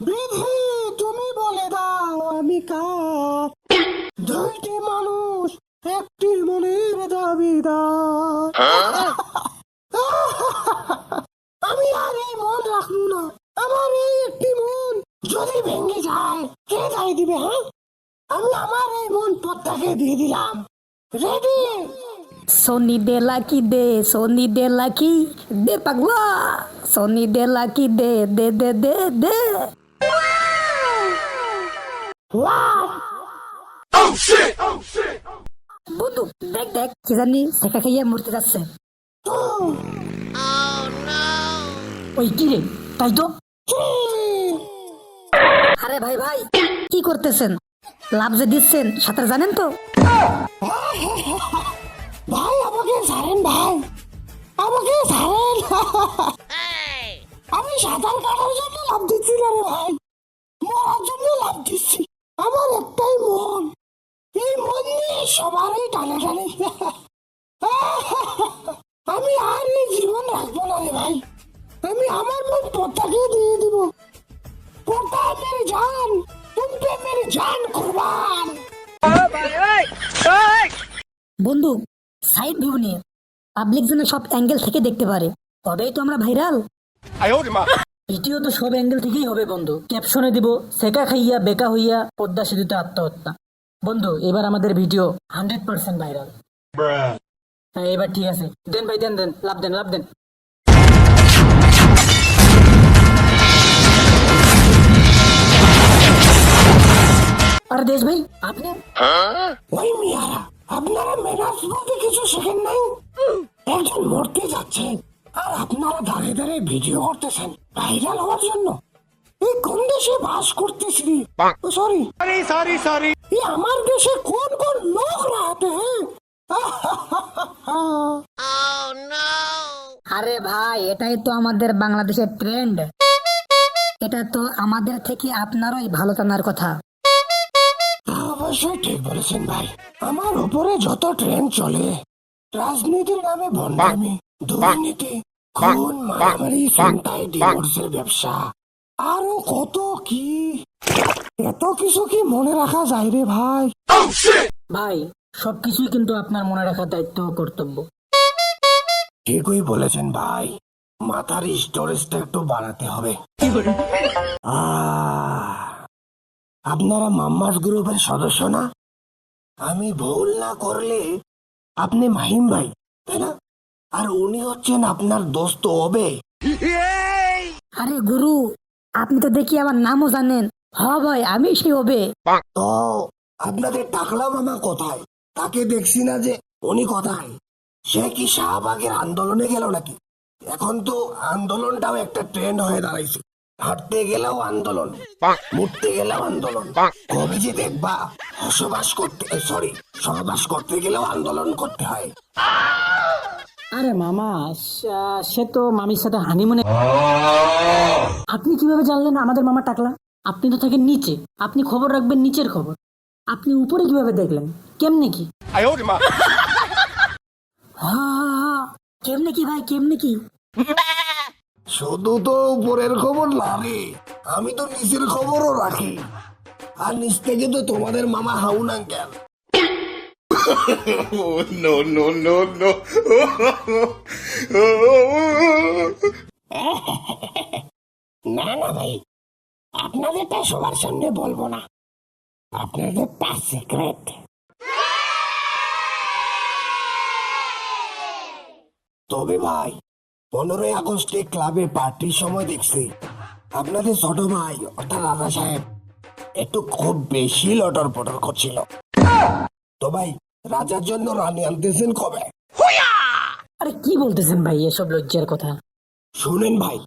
বিধি তুমি বলে দাও আমি কার, দুইটি মানুষ একটি মনের দাবিদার। আমি আর এই মন রাখবো না, আমার এই একটি মন যদি ভেঙে যায় কে দায় দিবে? হ্যাঁ, আমি আমার এই মন পদ্মাকে দিয়ে দিলাম। রেডি? সোনি দে লাকি দে, সোনি দে লাকি দে পাগলা, সোনি দে লাকি দে দে দে দে দে। বন্ধু দেখ দেখ কি জানি শেখা খাইয়া মরতে যাচ্ছে। ওই কি রে, তাই তো। আরে ভাই ভাই কি করতেছেন? লাভ যে দিচ্ছেন সাঁতার জানেন তো? ভাই আমাকে ছাড়েন, ভাই আমাকে ছাড়েন। আমি সাঁতার কাটার জন্য লাভ দিচ্ছি না রে ভাই, মরার জন্য লাভ দিচ্ছি। আমার একটাই মন, এই মন নিয়ে সবারই টানাটানি। আমি আর এই জীবন রাখবো না রে ভাই, আমি আমার মন পদ্মাকে দিয়ে দিব। পদ্মা মেরে জান, তুমি মেরে জান কুরবান। বন্ধু সাইড ভিউ নিয়ে পাবলিক যেন সব অ্যাঙ্গেল থেকে দেখতে পারে, তবেই তো আমরা ভাইরাল। ভিডিও তো সব অ্যাঙ্গেল থেকেই হবে বন্ধু। ক্যাপশনে দিব সেকা খাইয়া বেকা হইয়া পদ্মা সেতুতে আত্মহত্যা। বন্ধু এবার আমাদের ভিডিও 100% ভাইরাল। হ্যাঁ এবার ঠিক আছে, দেন ভাই দেন দেন, লাভ দেন লাভ দেন। আর দেশ ভাই আপনি ওই মিয়ারা, আপনারা মেনার্স বলতে কিছু শেখেন নাই? একজন মরতে যাচ্ছে আর আপনারা দাঁড়িয়ে দাঁড়িয়ে ভিডিও করতেছেন ভাইরাল হওয়ার জন্য। এই কোন দেশে বাস করতেছি? সরি সরি সরি, আমার দেশে কোন কোন লোক রাতে? আরে ভাই এটাই তো আমাদের বাংলাদেশের ট্রেন্ড। এটা তো আমাদের থেকে আপনারই ভালো জানার কথা। অবশ্যই ঠিক বলেছেন ভাই, আমার উপরে যত ট্রেন্ড চলে, রাজনীতির নামে ভণ্ডামি, দুর্নীতি, খুন, মারামারি, ছিনতাই, ডিভোর্সের ব্যবসা, আরো কত কি, এত কিছু কি মনে রাখা যায় রে ভাই? ভাই সবকিছুই কিন্তু আপনার মনে রাখার দায়িত্ব ও কর্তব্য। ঠিকই বলেছেন ভাই, মাথার স্টোরেজটা একটু বাড়াতে হবে। আপনারা মাম্মাস গ্রুপের সদস্য না? আমি ভুল না করলে আপনি মাহিম ভাই, তাই না? আর উনি হচ্ছেন আপনার দোস্ত হবে। আরে গুরু আপনি তো দেখি আমার নামও জানেন। হ ভাই আমি সেই হবে। তো আপনাদের টাকলা মামা কোথায়? তাকে দেখছি না যে, উনি কোথায়? সে কি শাহবাগের আন্দোলনে গেল নাকি? এখন তো আন্দোলনটাও একটা ট্রেন্ড হয়ে দাঁড়াইছে। হাঁটতে গেলেও আন্দোলন, মুড়তে গেলেও আন্দোলন। কবে যে দেখবা সহবাস করতে গেলেও আন্দোলন করতে হয়। আরে মামা সে তো মামির সাথে হানিমুনে। আপনি কিভাবে জানলেন আমাদের মামা টাকলা? আপনি তো থাকেন নিচে, আপনি খবর রাখবেন নিচের খবর। আপনি উপরে কিভাবে দেখলেন? কেমনে কি? কেমনে কি ভাই কেমনে কি? শুধু তো উপরের খবর না রে, আমি তো নিচের খবরও রাখি। আর নিচ থেকে তো তোমাদের মামা হাউন uncle. No, no, no, no. না না ভাই, আপনাদেরটা সবার সামনে বলবো না, আপনাদেরটা সিক্রেট। তবে ভাই 15ই আগস্টে ক্লাবে পার্টির সময় দেখছি আপনাদের ছোট ভাই অর্থাৎ রাজা সাহেব একটু খুব বেশি লটর পটর করছিল। তো ভাই রাজার জন্য রানী আনতেছেন কবে? আরে কি বলতেছেন ভাই এসব লজ্জার কথা? শুনেন ভাই,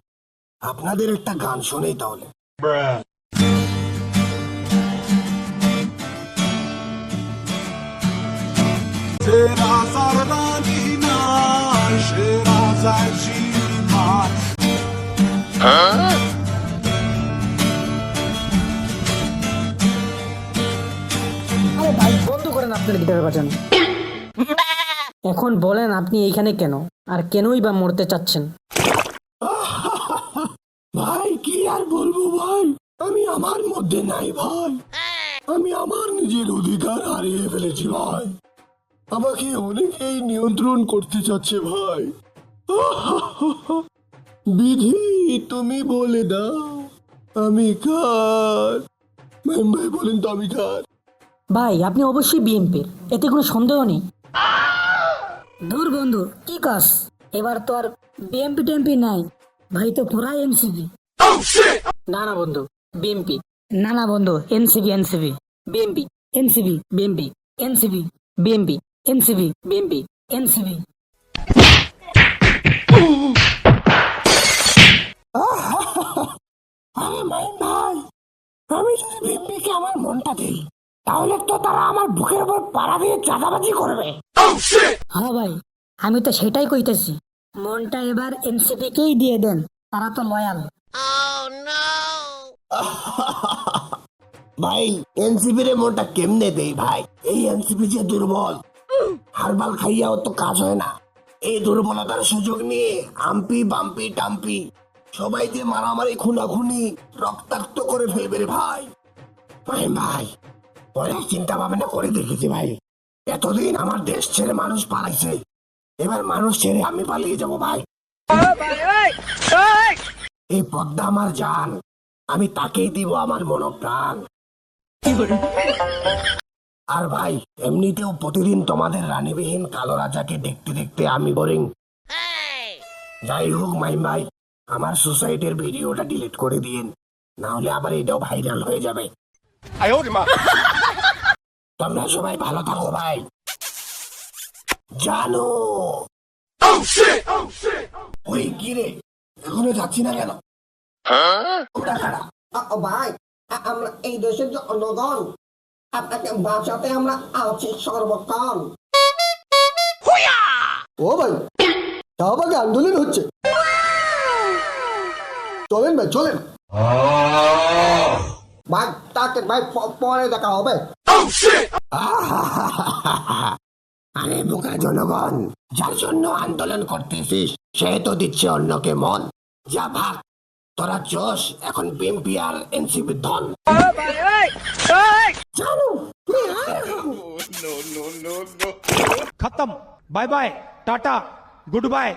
আপনাদের একটা গান শোনেই তাহলে। আরে ভাই বন্ধ করেন আপনার গিটার বাজানো। এখন বলেন আপনি এইখানে কেন, আর কেনই বা মরতে চাচ্ছেন? আর বলবো ভাই, আমি আমার মধ্যে নাই ভাই। আমি আমার নিজের অধিকার হারিয়ে ফেলেছি ভাই। আমাকে অনেকেই নিয়ন্ত্রণ করতে চাচ্ছে ভাই। বিধি তুমি বলে দাও, আমি কার? ভাই ভাই বলেন তো আমি কার? ভাই আপনি অবশ্যই বিএনপির, এতে কোনো সন্দেহ নেই। দূর বন্ধু কি কাজ, এবার তো আর বিএমপি টেমপি নাই, ভাই তো পুরাই এনসিপি। না না বন্ধু বিএমপি, না না বন্ধু NCP NCP, BMP NCP BMP NCP BMP NCP BMP NCP. আরে ভাই ভাই, আমি যদি বিম্বিকে আমার মনটা দিই, তাহলে তো তারা আমার বুকের উপর পাড়া দিয়ে চাঁদাবাজি করবে। হ্যাঁ ভাই, আমি তো সেটাই কইতেছি, মনটা এবার এনসিপি কেই দিয়ে দেন, তারা তো লয়াল। ভাই এনসিপি রে মনটা কেমনে দেই ভাই? এই এনসিপি যে দুর্বল, হারবাল খাইয়াও তো কাজ হয় না। এই দুর্বলতার সুযোগ নিয়ে আম্পি বাম্পি টাম্পি সবাই যে মারামারি খুনাখুনি রক্তাক্ত করে ফেলবে রে ভাই। ভাই ভাই অনেক চিন্তা ভাবনা করে দেখেছি ভাই, এতদিন আমার দেশ ছেড়ে মানুষ পালাইছে, এবার মানুষ ছেড়ে আমি পালিয়ে যাব ভাই। এই পদ্মা আমার জান, আমি তাকেই দিব আমার মনপ্রাণ। আর ভাই এমনিতেও প্রতিদিন তোমাদের রানীবিহীন কালো রাজাকে দেখতে দেখতে আমি বোরিং। যাই হোক মাইম ভাই, আমার সোসাইটির ভিডিওটা ডিলিট করে দিয়েন, না হলে আবার এটাও ভাইরাল হয়ে যাবে। তোমরা সবাই ভালো থাকো ভাই। জানো ওই কি রে, এখনো যাচ্ছি না কেন? ওটা খারাপ। ভাই আমরা এই দেশের জনগণ, আপনাকে বাঁচাতে আমরা আছি সর্বক্ষণ। ও ভাই শাহবাগে আন্দোলন হচ্ছে, চলেন ভাই চলেন। ভাই তাকে ভাই পরে দেখা হবে। আরে বোকা জনগণ, যার জন্য আন্দোলন করতেছিস সে তো দিচ্ছে অন্যকে মন। যা ভাগ, তোরা চোষ এখন বিএমপি আর এনসিপি ধন। জানো No, no, no, no. खत्म। Bye bye tata good bye.